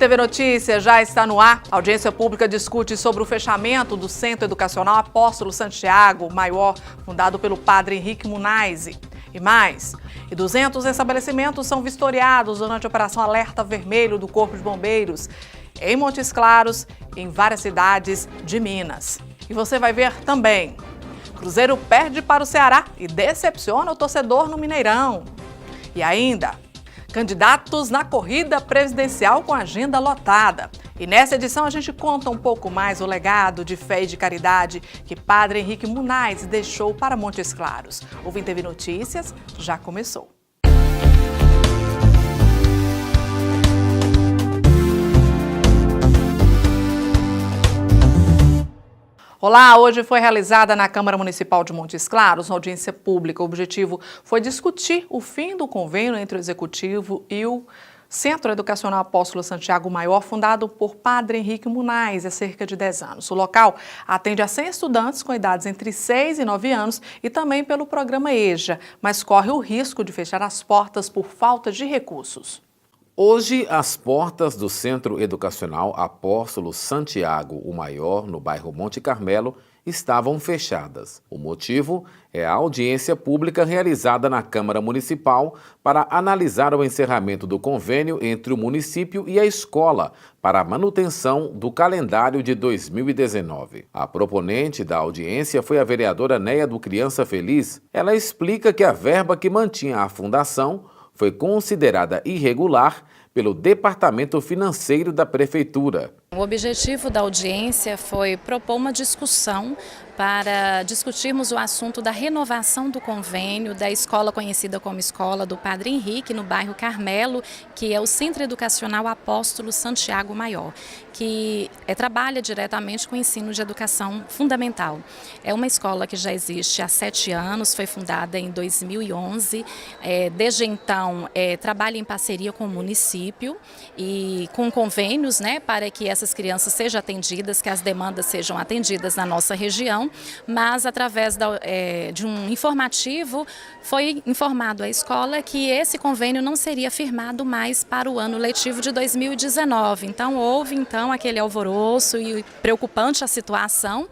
VTV Notícias já está no ar. A audiência pública discute sobre o fechamento do Centro Educacional Apóstolo Santiago Maior, fundado pelo padre Henrique Muniz. E mais, 200 estabelecimentos são vistoriados durante a Operação Alerta Vermelho do Corpo de Bombeiros, em Montes Claros e em várias cidades de Minas. E você vai ver também, Cruzeiro perde para o Ceará e decepciona o torcedor no Mineirão. E ainda, candidatos na corrida presidencial com agenda lotada. E nessa edição a gente conta um pouco mais o legado de fé e de caridade que padre Henrique Muniz deixou para Montes Claros. O VTV Notícias já começou. Olá, hoje foi realizada na Câmara Municipal de Montes Claros uma audiência pública. O objetivo foi discutir o fim do convênio entre o Executivo e o Centro Educacional Apóstolo Santiago Maior, fundado por padre Henrique Muniz há cerca de 10 anos. O local atende a 100 estudantes com idades entre 6 e 9 anos e também pelo programa EJA, mas corre o risco de fechar as portas por falta de recursos. Hoje, as portas do Centro Educacional Apóstolo Santiago o Maior, no bairro Monte Carmelo, estavam fechadas. O motivo é a audiência pública realizada na Câmara Municipal para analisar o encerramento do convênio entre o município e a escola para a manutenção do calendário de 2019. A proponente da audiência foi a vereadora Neia do Criança Feliz. Ela explica que a verba que mantinha a fundação foi considerada irregular pelo Departamento Financeiro da Prefeitura. O objetivo da audiência foi propor uma discussão para discutirmos o assunto da renovação do convênio da escola conhecida como Escola do Padre Henrique, no bairro Carmelo, que é o Centro Educacional Apóstolo Santiago Maior, que trabalha diretamente com o ensino de educação fundamental. É uma escola que já existe há 7 anos, foi fundada em 2011. Desde então, trabalha em parceria com o município e com convênios, para que essas crianças sejam atendidas, que as demandas sejam atendidas na nossa região, mas através de um informativo foi informado à escola que esse convênio não seria firmado mais para o ano letivo de 2019. Então houve aquele alvoroço e preocupante a situação,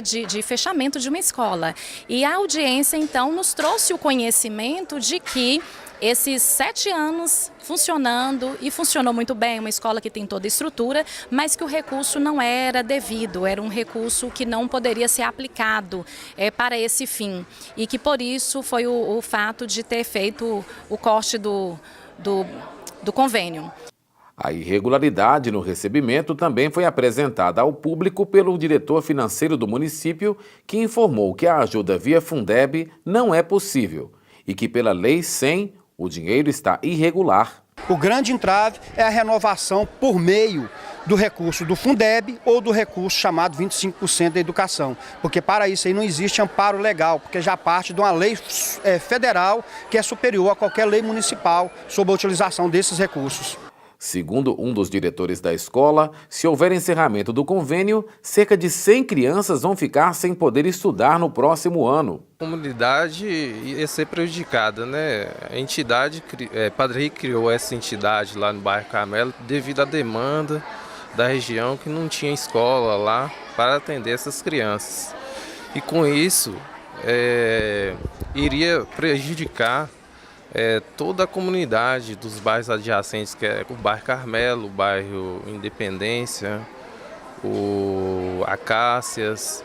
de fechamento de uma escola. E a audiência então nos trouxe o conhecimento de que esses 7 anos funcionando, e funcionou muito bem, uma escola que tem toda a estrutura, mas que o recurso não era devido, era um recurso que não poderia ser aplicado para esse fim. E que por isso foi o fato de ter feito o corte do convênio. A irregularidade no recebimento também foi apresentada ao público pelo diretor financeiro do município, que informou que a ajuda via Fundeb não é possível e que pela Lei 100 o dinheiro está irregular. O grande entrave é a renovação por meio do recurso do Fundeb ou do recurso chamado 25% da educação, porque para isso aí não existe amparo legal, porque já parte de uma lei federal que é superior a qualquer lei municipal sobre a utilização desses recursos. Segundo um dos diretores da escola, se houver encerramento do convênio, cerca de 100 crianças vão ficar sem poder estudar no próximo ano. A comunidade ia ser prejudicada, A entidade, Padre Henrique criou essa entidade lá no bairro Carmelo devido à demanda da região que não tinha escola lá para atender essas crianças. E com isso, iria prejudicar toda a comunidade dos bairros adjacentes, que é o bairro Carmelo, o bairro Independência, o Acácias,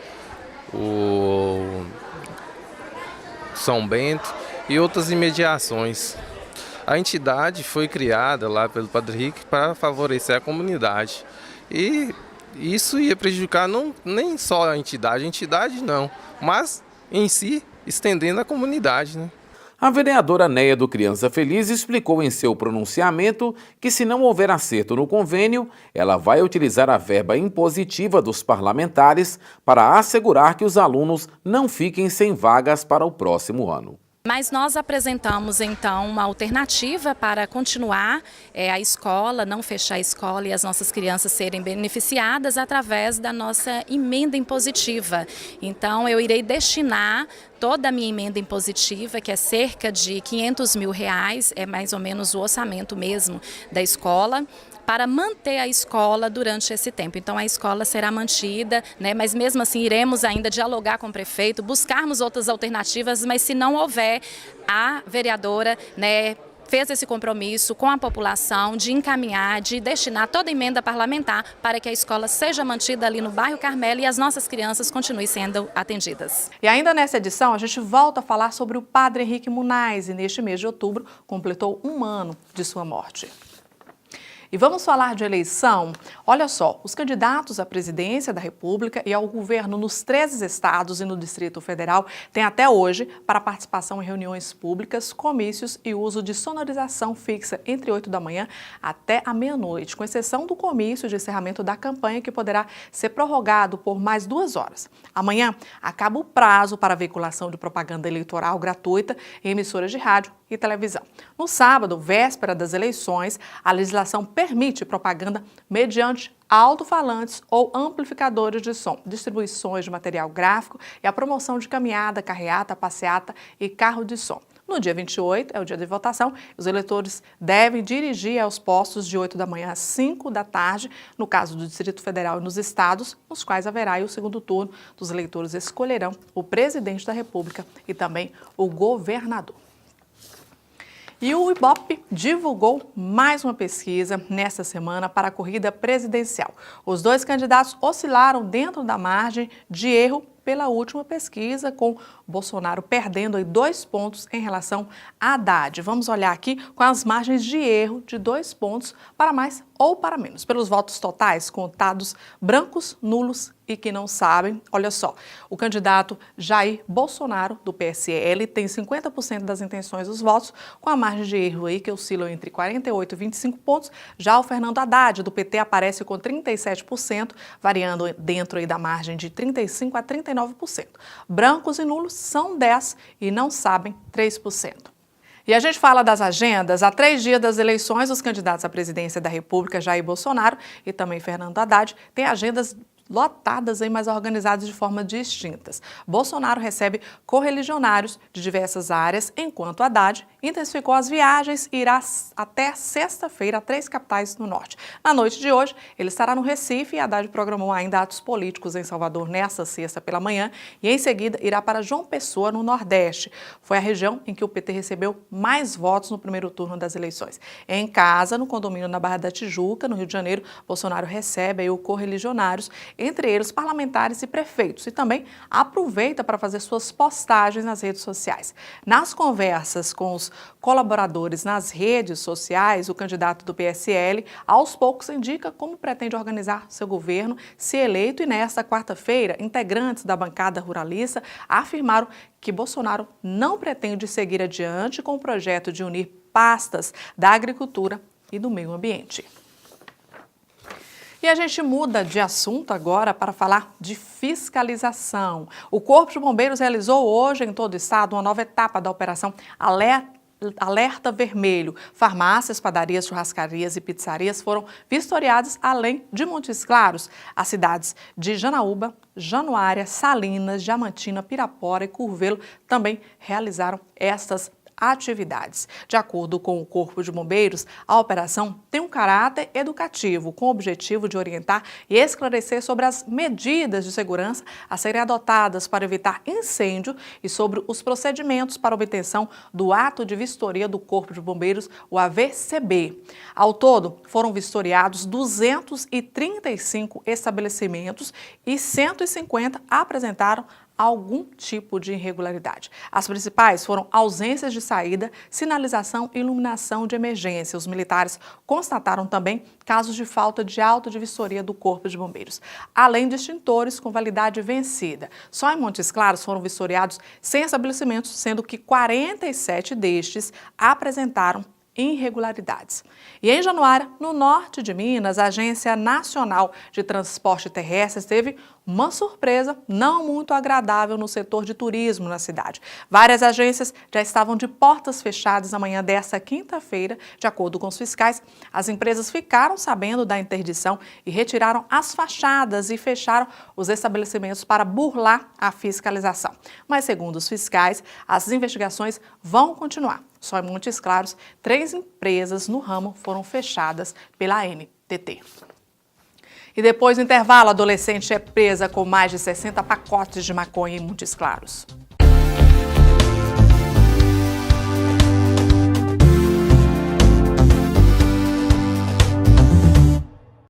o São Bento e outras imediações. A entidade foi criada lá pelo Padre Henrique para favorecer a comunidade. E isso ia prejudicar nem só a entidade não, mas em si estendendo a comunidade, A vereadora Neia do Criança Feliz explicou em seu pronunciamento que, se não houver acerto no convênio, ela vai utilizar a verba impositiva dos parlamentares para assegurar que os alunos não fiquem sem vagas para o próximo ano. Mas nós apresentamos, então, uma alternativa para continuar a escola, não fechar a escola e as nossas crianças serem beneficiadas através da nossa emenda impositiva. Então, eu irei destinar toda a minha emenda impositiva, que é cerca de R$500 mil, é mais ou menos o orçamento mesmo da escola, para manter a escola durante esse tempo. Então a escola será mantida, né, mas mesmo assim iremos ainda dialogar com o prefeito, buscarmos outras alternativas, mas se não houver, a vereadora, né, fez esse compromisso com a população de encaminhar, de destinar toda a emenda parlamentar para que a escola seja mantida ali no bairro Carmelo e as nossas crianças continuem sendo atendidas. E ainda nessa edição, a gente volta a falar sobre o padre Henrique Muniz, e neste mês de outubro completou 1 ano de sua morte. E vamos falar de eleição? Olha só, os candidatos à presidência da República e ao governo nos 13 estados e no Distrito Federal têm até hoje para participação em reuniões públicas, comícios e uso de sonorização fixa entre 8 da manhã até a meia-noite, com exceção do comício de encerramento da campanha, que poderá ser prorrogado por mais 2 horas. Amanhã acaba o prazo para a veiculação de propaganda eleitoral gratuita em emissoras de rádio e televisão. No sábado, véspera das eleições, a legislação permite propaganda mediante alto-falantes ou amplificadores de som, distribuições de material gráfico e a promoção de caminhada, carreata, passeata e carro de som. No dia 28, é o dia de votação, os eleitores devem dirigir aos postos de 8 da manhã às 5 da tarde, no caso do Distrito Federal e nos estados, nos quais haverá o segundo turno. Os eleitores escolherão o presidente da República e também o governador. E o IBOPE divulgou mais uma pesquisa nesta semana para a corrida presidencial. Os 2 candidatos oscilaram dentro da margem de erro pela última pesquisa, com Bolsonaro perdendo 2 pontos em relação a Haddad. Vamos olhar aqui com as margens de erro de 2 pontos para mais ou para menos. Pelos votos totais contados, brancos, nulos e que não sabem, olha só, o candidato Jair Bolsonaro, do PSL, tem 50% das intenções dos votos, com a margem de erro aí que oscila entre 48 e 25 pontos. Já o Fernando Haddad, do PT, aparece com 37%, variando dentro aí da margem de 35% a 39%. Brancos e nulos são 10% e não sabem 3%. E a gente fala das agendas. Há 3 dias das eleições, os candidatos à presidência da República, Jair Bolsonaro e também Fernando Haddad, têm agendas lotadas, mas organizadas de forma distintas. Bolsonaro recebe correligionários de diversas áreas, enquanto Haddad intensificou as viagens e irá até sexta-feira a 3 capitais no norte. Na noite de hoje, ele estará no Recife e Haddad programou ainda atos políticos em Salvador nesta sexta pela manhã e em seguida irá para João Pessoa, no Nordeste. Foi a região em que o PT recebeu mais votos no primeiro turno das eleições. Em casa, no condomínio na Barra da Tijuca, no Rio de Janeiro, Bolsonaro recebe aí o correligionários, entre eles parlamentares e prefeitos, e também aproveita para fazer suas postagens nas redes sociais. Nas conversas com os colaboradores nas redes sociais, o candidato do PSL, aos poucos, indica como pretende organizar seu governo se eleito, e nesta quarta-feira, integrantes da bancada ruralista afirmaram que Bolsonaro não pretende seguir adiante com o projeto de unir pastas da agricultura e do meio ambiente. E a gente muda de assunto agora para falar de fiscalização. O Corpo de Bombeiros realizou hoje em todo o estado uma nova etapa da Operação Alerta Vermelho. Farmácias, padarias, churrascarias e pizzarias foram vistoriadas, além de Montes Claros. As cidades de Janaúba, Januária, Salinas, Diamantina, Pirapora e Curvelo também realizaram estas atividades. De acordo com o Corpo de Bombeiros, a operação tem um caráter educativo, com o objetivo de orientar e esclarecer sobre as medidas de segurança a serem adotadas para evitar incêndio e sobre os procedimentos para obtenção do ato de vistoria do Corpo de Bombeiros, o AVCB. Ao todo, foram vistoriados 235 estabelecimentos e 150 apresentaram algum tipo de irregularidade. As principais foram ausências de saída, sinalização e iluminação de emergência. Os militares constataram também casos de falta de auto de vistoria do Corpo de Bombeiros, além de extintores com validade vencida. Só em Montes Claros foram vistoriados 100 estabelecimentos, sendo que 47 destes apresentaram irregularidades. E em Januária, no norte de Minas, a Agência Nacional de Transporte Terrestre teve uma surpresa não muito agradável no setor de turismo na cidade. Várias agências já estavam de portas fechadas na manhã desta quinta-feira. De acordo com os fiscais, as empresas ficaram sabendo da interdição e retiraram as fachadas e fecharam os estabelecimentos para burlar a fiscalização. Mas, segundo os fiscais, as investigações vão continuar. Só em Montes Claros, 3 empresas no ramo foram fechadas pela ANTT. TT. E depois do intervalo, a adolescente é presa com mais de 60 pacotes de maconha em Montes Claros.